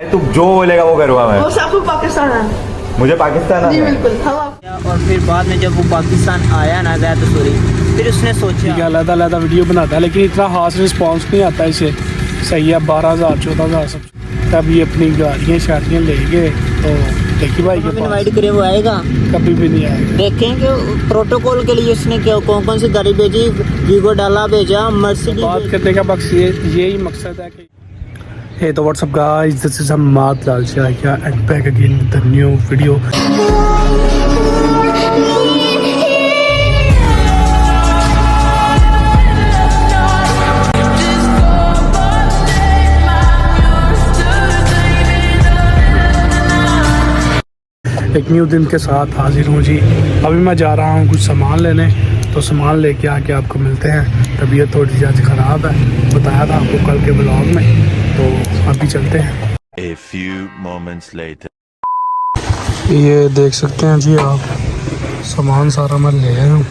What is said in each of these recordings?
तू जो बोलेगा वो करूँगा मैं। वो आपको पाकिस्तान है? मुझे पाकिस्तान आना जी है। बिल्कुल। हम और फिर बाद में जब वो पाकिस्तान आया ना ज़ैद सूरी, फिर उसने सोचा अलग वीडियो बनाता है लेकिन इतना खास रिस्पांस नहीं आता इसे। सही है 12,000 14,000 सब। तब ये अपनी गाड़ियाँ शादियाँ ले गए तो देखिए भाई हम इनवाइट करें वो आएगा, कभी भी नहीं आएगा। देखेंगे प्रोटोकॉल के लिए उसने क्या कौन सी गाड़ी भेजी, वीगो डाला भेजा, मर्सिडीज। बात करने का बस यही मकसद है कि Hey, so what's up guys, this is Hamad Lalshah here and back again with a new video. एक न्यू दिन के साथ हाजिर हूँ जी। अभी मैं जा रहा हूँ कुछ सामान लेने, तो सामान लेके आके आपको मिलते हैं। तबीयत थोड़ी सी आज ख़राब है, बताया था आपको कल के ब्लॉग में, तो अभी चलते हैं। A few moments later. ये देख सकते हैं जी आप, सामान सारा मैं ले आया हूँ।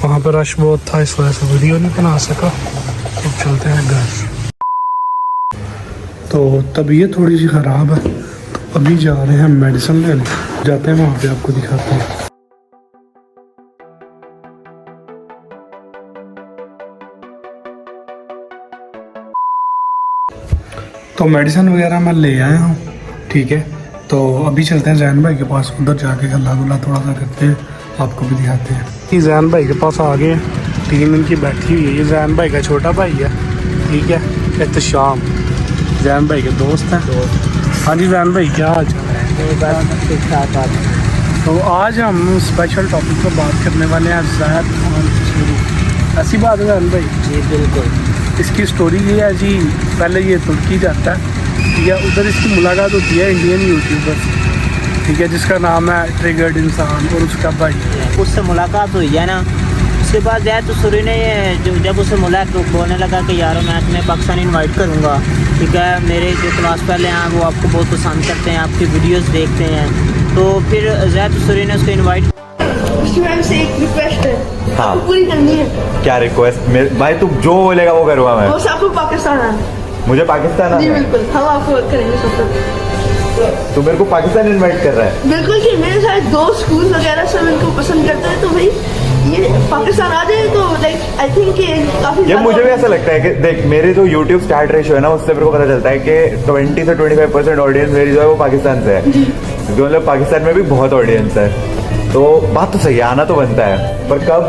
वहाँ पर रश बहुत था इस वजह से वीडियो नहीं बना सका, तो चलते हैं घर। तो तबीयत थोड़ी सी ख़राब है, तो अभी जा रहे हैं मेडिसिन लेने, जाते हैं वहाँ पे आपको दिखाते हैं। तो मेडिसिन वगैरह मैं ले आया हूँ, ठीक है। तो अभी चलते हैं जैन भाई के पास, उधर जाके गला गुला थोड़ा सा करते हैं, आपको भी दिखाते हैं। जैन भाई के पास आ गए, 3 दिन की बैठी हुई है। ये जैन भाई का छोटा भाई है, ठीक है। एहतशाम जैन भाई के दोस्त हैं। हाँ जी जैन भाई, क्या हाल चाल है? ठीक ठाक बात। तो आज हम स्पेशल टॉपिक पर बात करने वाले हैं ज़ैद खान सूरी। ऐसी बात है जैन भाई? जी बिल्कुल। इसकी स्टोरी ये है जी, पहले ये तुर्की जाता है, ठीक है। उधर इसकी मुलाकात होती है इंडियन यूट्यूबर, ठीक है, जिसका नाम है ट्रिगर्ड इंसान, और उसका भाई। उससे मुलाकात हुई है ना, उसके बाद ज़ैद सूरी ने जब उसे मुलाकात बोलने लगा कि यार मैं तुम्हें पाकिस्तान इनवाइट करूँगा, ठीक है, मेरे जो क्लास वाले हैं वो आपको बहुत पसंद करते हैं, आपकी वीडियोस देखते हैं। तो फिर ज़ैद सूरी ने उसको इनवाइट। उसकी मैम से एक रिक्वेस्ट है, हाँ। आपको पूरी करनी है। क्या रिक्वेस्ट? भाई तू जो बोलेगा वो करूँगा मैं। वो आपको पाकिस्तान है? मुझे पाकिस्तान जी आना है। बिल्कुल। हम आपको करेंगे सब। तू मेरे को पाकिस्तान इनवाइट कर रहा है? बिल्कुल कि मेरे सारे दोस्त स्कूल वगैरह सब इनको पसंद करते हैं, तो भाई ये पाकिस्तान आ जाए तो लाइक आई थिंक काफी। ये मुझे भी ऐसा लगता है कि देख, मेरी जो YouTube स्टार्ट रेशियो है ना, उससे मेरे को पता चलता है कि 20 से 25% ऑडियंस मेरी जो है वो पाकिस्तान से है, क्योंकि मतलब पाकिस्तान में भी बहुत ऑडियंस है। तो बात तो सही है, आना तो बनता है, पर कब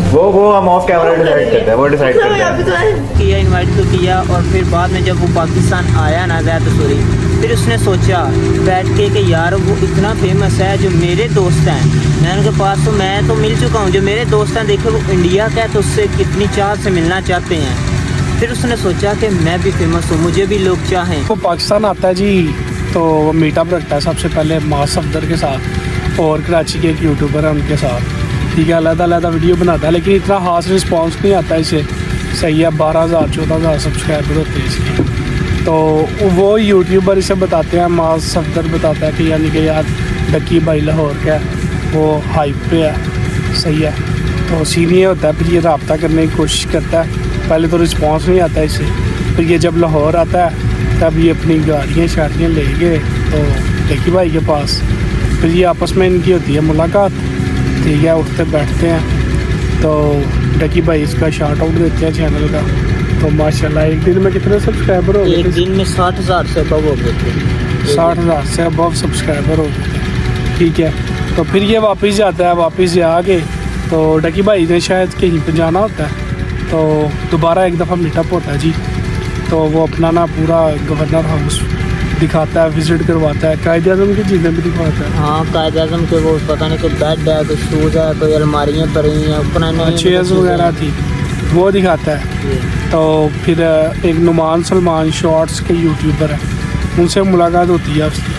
वो हम ऑफ कैमरा डिसाइड करते हैं, वो डिसाइड करते हैं। किया, इनवाइट तो किया, और फिर बाद में जब वो पाकिस्तान आया ना ज़ैद सूरी, फिर उसने सोचा बैठ के कि यार वो इतना फेमस है, जो मेरे दोस्त हैं मैं उनके पास तो मैं तो मिल चुका हूँ, जो मेरे दोस्त हैं देखो वो इंडिया का है तो उससे कितनी चाह से मिलना चाहते हैं। फिर उसने सोचा कि मैं भी फेमस हूँ, मुझे भी लोग चाहें। वो पाकिस्तान आता है जी, तो वो मीटअप रखता है सबसे पहले मास सफदर के साथ, और कराची के एक यूट्यूबर है उनके साथ, ठीक है। अलग वीडियो बनाता है लेकिन इतना खास रिस्पांस नहीं आता इसे। सही है 12,000 14,000 सब्सक्राइबर होते हैं इसके। तो वो यूट्यूबर इसे बताते हैं, मास सफदर बताता है कि यानी कि यार डक्की भाई लाहौर का वो हाइप पे है, सही है। तो सीन ये होता है, फिर ये रब्ता करने की कोशिश करता है, पहले तो रिस्पांस नहीं आता इसे। फिर ये जब लाहौर आता है तब ये अपनी गाड़ियाँ शादियाँ ले गए तो डक्की भाई के पास, फिर ये आपस में इनकी होती है मुलाकात, ठीक है। उठते बैठते हैं तो डकी भाई इसका शार्ट आउट देते हैं चैनल का। तो माशाल्लाह एक दिन में कितने सब्सक्राइबर हो गए? एक दिन में 60,000 से अबव हो गए थे। 60,000 से अबव सब्सक्राइबर हो गए थे, ठीक है। तो फिर ये वापस जाता है, वापस से आके तो डकी भाई ने शायद कहीं पर जाना होता है, तो दोबारा एक दफ़ा मीटअप होता है जी। तो वो अपना ना पूरा गवर्नर हाउस दिखाता है, विजिट करवाता है, कायदे आज़म की चीज़ें भी दिखवाता है। हाँ, कायदे आज़म के वो पता नहीं कोई बेड है, कोई शूज़ है, कोई अलमारियाँ पड़ी हैं, पुरानी चेयर्स वगैरह थी, वो दिखाता है। तो फिर एक नुमान सलमान शॉर्ट्स के यूट्यूबर है, उनसे मुलाकात होती है उसकी,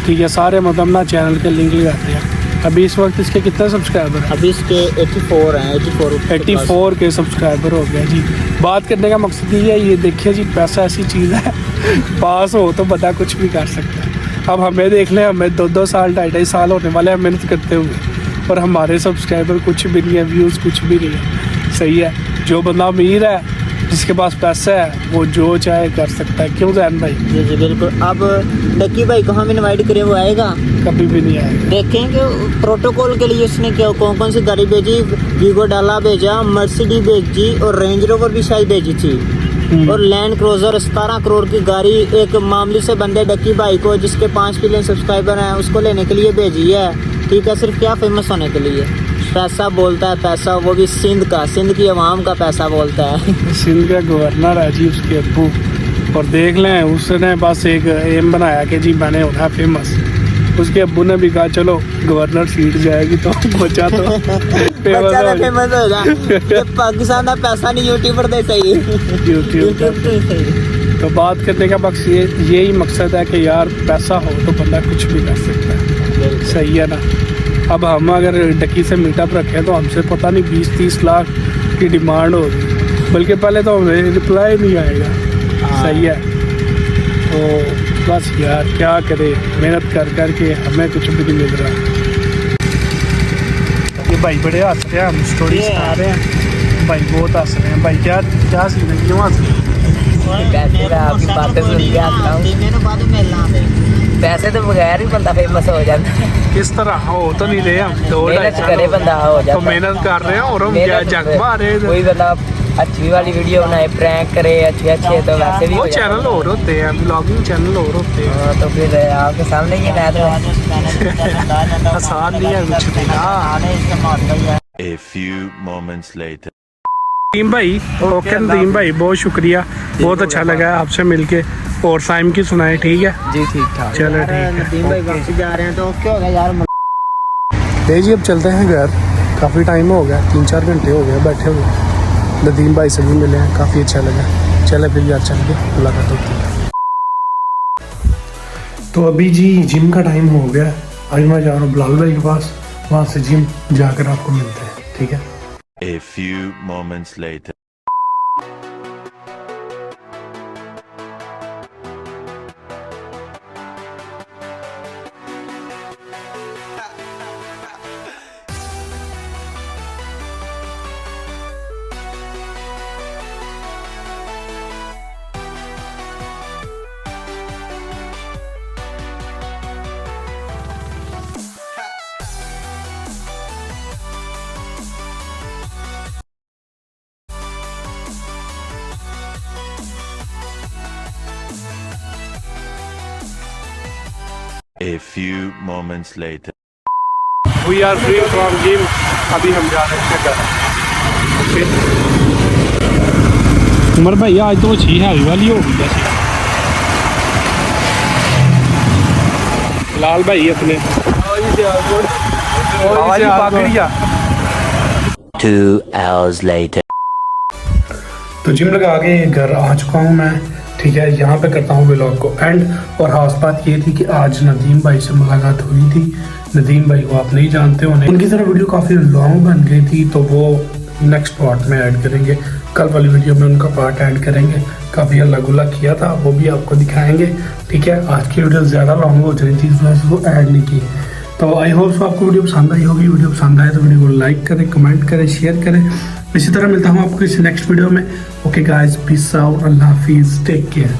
ठीक है। सारे मतलब ना चैनल के लिंक लगाते हैं। अभी इस वक्त इसके कितने सब्सक्राइबर हैं? अभी इसके 84 हैं, 84 के सब्सक्राइबर हो गया जी। बात करने का मकसद ये है, ये देखिए जी, पैसा ऐसी चीज़ है पास हो तो बता कुछ भी कर सकता है। अब हमें देख लें, हमें 2-2 साल 2.5 साल होने वाले हैं मेहनत करते हुए, पर हमारे सब्सक्राइबर कुछ भी नहीं है, व्यूज़ कुछ भी नहीं है, सही है। जो बंदा अमीर है जिसके पास पैसा है वो जो चाहे कर सकता है, क्यों जैन भाई? जी जी बिल्कुल। अब डक्की भाई को हम इनवाइट करें, वो आएगा? कभी भी नहीं आएगा। देखेंगे प्रोटोकॉल के लिए उसने क्या कौन कौन सी गाड़ी भेजी। वीगो डाला भेजा, मर्सिडीज भेजी और रेंज रोवर भी शायद भेजी थी, और लैंड क्रूजर 17 करोड़ की गाड़ी एक मामूली से बंदे डक्की भाई को जिसके 5 मिलियन सब्सक्राइबर हैं उसको लेने के लिए भेजी है। ठीक है, सिर्फ क्या फेमस होने के लिए। पैसा बोलता है, पैसा, वो भी सिंध का, सिंध की आवाम का पैसा बोलता है। सिंध का गवर्नर है जी उसके अब्बू, और देख लें उसने बस एक एम बनाया कि जी मैंने होना है फेमस। उसके अब्बू ने भी कहा चलो गवर्नर सीट जाएगी तो बच्चा तो फेमस होगा। ये पाकिस्तान का पैसा नहीं यूट्यूबर दे सही, यूट्यूब तो सही। तो बात करने का मकसद यही मकसद है कि यार पैसा हो तो बंदा कुछ भी कर सकता है, सही है ना। अब हम अगर डक्की से मीटअप रखें तो हमसे पता नहीं 20-30 लाख की डिमांड होगी, बल्कि पहले तो हमें रिप्लाई नहीं आएगा। सही है, तो बस यार क्या करे, मेहनत कर कर के हमें कुछ भी नहीं मिल रहा। ये भाई बड़े हंस रहे हैं, हम स्टोरी सुना रहे हैं, भाई बहुत हंस रहे हैं। भाई क्या क्या सीन है, क्यों हंस रहे आपकी बातें सुन के आता हूँ। पैसे तो बगैर ही बंदा फेमस हो जाता है। किस तरह हो तो नहीं रहे हम, दो मेहनत करे बंदा हो जाता तो है। मेहनत कर रहे हैं और हम क्या मेहनत जग मार रहे कोई हैं। बंदा अच्छी वाली वीडियो बनाए, प्रैंक करे अच्छे अच्छे, तो वैसे भी वो हो जाता चैनल है। और होते हैं, ब्लॉगिंग चैनल और होते हैं, हाँ, तो फिर आपके सामने ही है तो आसान नहीं है कुछ भी ना। A few moments later. Nadeem भाई, ओके नदीम भाई, बहुत शुक्रिया, बहुत अच्छा लगा आपसे मिलके। और साइम की सुनाए, ठीक है जी, ठीक ठाक। चलो ठीक है। नदीम भाई वापस जा रहे हैं तो क्या होगा यार। ले जी अब चलते हैं घर, काफ़ी टाइम हो गया, 3-4 घंटे हो गए बैठे हुए। नदीम भाई से भी मिले हैं, काफ़ी अच्छा लगा। चले फिर यार चल के मुलाकात होती है। तो अभी जी जिम का टाइम हो गया, आज मैं जा रहा हूँ बिलाल भाई के पास, वहाँ से जिम जाकर आपको मिलते हैं, ठीक है। A few moments later. A few moments later. We are free from gym, अभी हम जा रहे हैं घर। उमर भाई आज तो अच्छी हैवी वाली हो गई जैसे। लाल भाई अपने 2 hours later. तो जिम लगा के घर आ चुका हूँ मैं, ठीक है। यहाँ पे करता हूँ व्लॉग को एंड। और खास बात ये थी कि आज नदीम भाई से मुलाकात हुई थी। नदीम भाई को आप नहीं जानते होने, उनकी तरह वीडियो काफ़ी लॉन्ग बन गई थी, तो वो नेक्स्ट पार्ट में ऐड करेंगे। कल वाली वीडियो में उनका पार्ट ऐड करेंगे। काफ़ी अल्लाह गुल्ला किया था, वो भी आपको दिखाएंगे, ठीक है। आज की वीडियो ज़्यादा लॉन्ग हो रही थी, इस वजह से वो ऐड नहीं की। तो आई होप सो आपको वीडियो पसंद आई होगी। वीडियो पसंद आए तो वीडियो को लाइक करें, कमेंट करें, शेयर करें। इसी तरह मिलता हूँ आपको इस नेक्स्ट वीडियो में। ओके गाइस, पीस आउट, अल्लाह हाफिज़, टेक केयर।